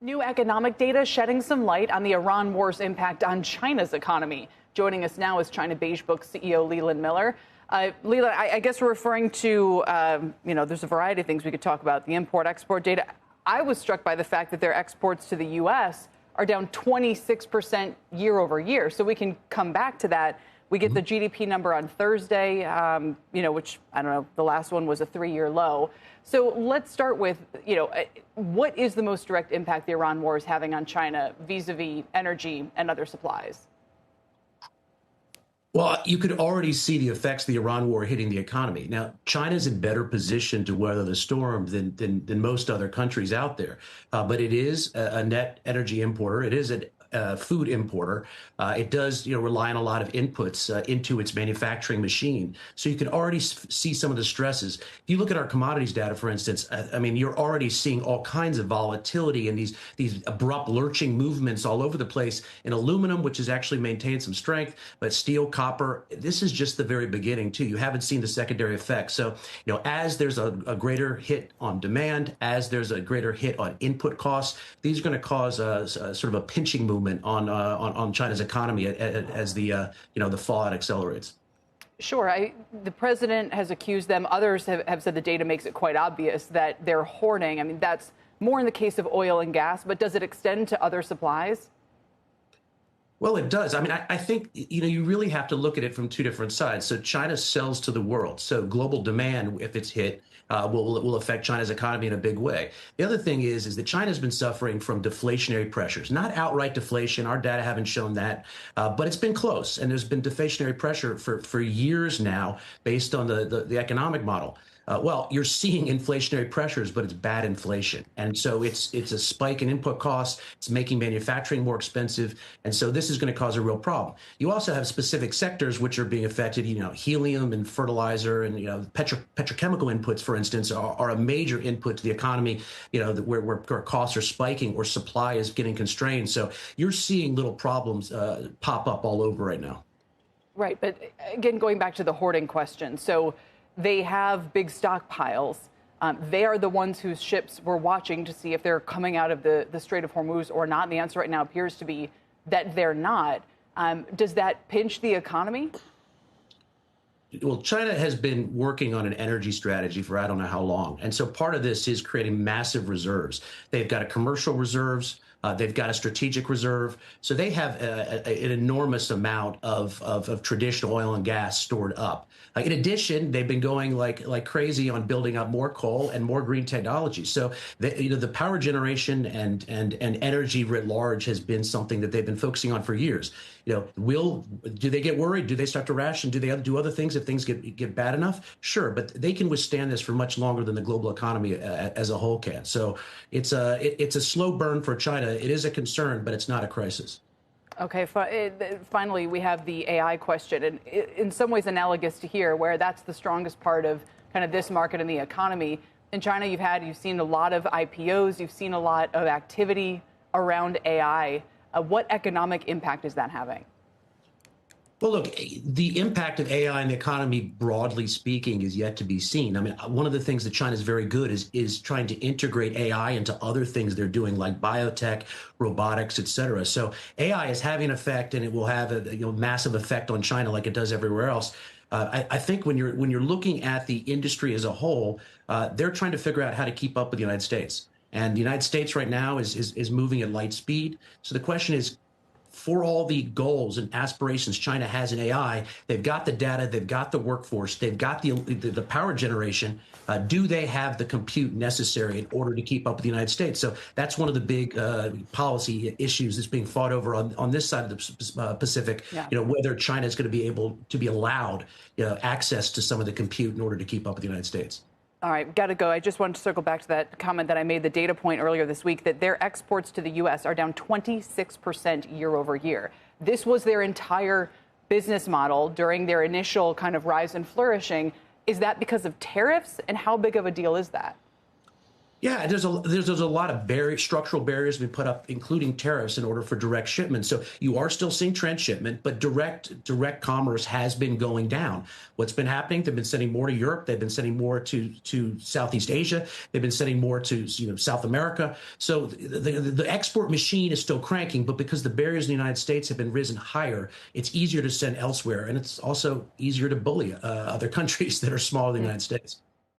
New economic data shedding some light on the Iran war's impact on China's economy. Joining us now is China Beige Book CEO Leland Miller. Leland, I guess we're referring to, there's a variety of things we could talk about. The import-export data. I was struck by the fact that their exports to the U.S. are down 26% year over year. So we can come back to that. We get the GDP number on Thursday, which, I don't know, the last one was a 3-year low. So let's start with, what is the most direct impact the Iran war is having on China vis-a-vis energy and other supplies? Well, you could already see the effects of the Iran war hitting the economy. Now, China's in better position to weather the storm than most other countries out there. But it is a net energy importer. It is a food importer. It does, rely on a lot of inputs into its manufacturing machine. So you can already see some of the stresses. If you look at our commodities data, for instance, you're already seeing all kinds of volatility and these abrupt lurching movements all over the place in aluminum, which has actually maintained some strength, but steel, copper, this is just the very beginning too. You haven't seen the secondary effects. So, as there's a greater hit on demand, as there's a greater hit on input costs, these are going to cause a sort of a pinching movement on China's economy as the fallout accelerates. Sure. The president has accused them. Others have said the data makes it quite obvious that they're hoarding. That's more in the case of oil and gas, but does it extend to other supplies? Well, it does. I think, you really have to look at it from two different sides. So China sells to the world. So global demand, if it's hit, will affect China's economy in a big way. The other thing is that China's been suffering from deflationary pressures, not outright deflation. Our data haven't shown that, but it's been close. And there's been deflationary pressure for years now based on the economic model. Well, you're seeing inflationary pressures, but it's bad inflation. And so it's a spike in input costs. It's making manufacturing more expensive. And so this is going to cause a real problem. You also have specific sectors which are being affected. Helium and fertilizer and, petrochemical inputs, for instance, are a major input to the economy, where costs are spiking or supply is getting constrained. So you're seeing little problems pop up all over right now. Right. But again, going back to the hoarding question. So they have big stockpiles. They are the ones whose ships we're watching to see if they're coming out of the Strait of Hormuz or not. And the answer right now appears to be that they're not. Does that pinch the economy? Well, China has been working on an energy strategy for I don't know how long. And so part of this is creating massive reserves. They've got a commercial reserves. They've got a strategic reserve. So they have an enormous amount of traditional oil and gas stored up. In addition, they've been going like crazy on building up more coal and more green technology. So the power generation and energy writ large has been something that they've been focusing on for years. Do they get worried? Do they start to ration? Do they do other things if things get bad enough? Sure, but they can withstand this for much longer than the global economy as a whole can. So it's a slow burn for China. It is a concern, but it's not a crisis. Okay, finally, we have the AI question, and in some ways analogous to here, where that's the strongest part of kind of this market and the economy. In China, you've seen a lot of IPOs, you've seen a lot of activity around AI. What economic impact is that having? Well, look, the impact of AI in the economy, broadly speaking, is yet to be seen. One of the things that China is very good is trying to integrate AI into other things they're doing, like biotech, robotics, et cetera. So AI is having an effect, and it will have a massive effect on China like it does everywhere else. I think when you're looking at the industry as a whole, they're trying to figure out how to keep up with the United States. And the United States right now is moving at light speed. So the question is, for all the goals and aspirations China has in AI, they've got the data, they've got the workforce, they've got the power generation. Do they have the compute necessary in order to keep up with the United States? So that's one of the big policy issues that's being fought over on this side of the Pacific. Yeah. Whether China is going to be able to be allowed access to some of the compute in order to keep up with the United States. All right, got to go. I just wanted to circle back to that comment that I made, the data point earlier this week, that their exports to the U.S. are down 26% year over year. This was their entire business model during their initial kind of rise and flourishing. Is that because of tariffs? And how big of a deal is that? Yeah, there's a lot of structural barriers been put up, including tariffs, in order for direct shipment. So you are still seeing transshipment, but direct commerce has been going down. What's been happening? They've been sending more to Europe. They've been sending more to Southeast Asia. They've been sending more to South America. So the export machine is still cranking, but because the barriers in the United States have been risen higher, it's easier to send elsewhere, and it's also easier to bully other countries that are smaller than the United States.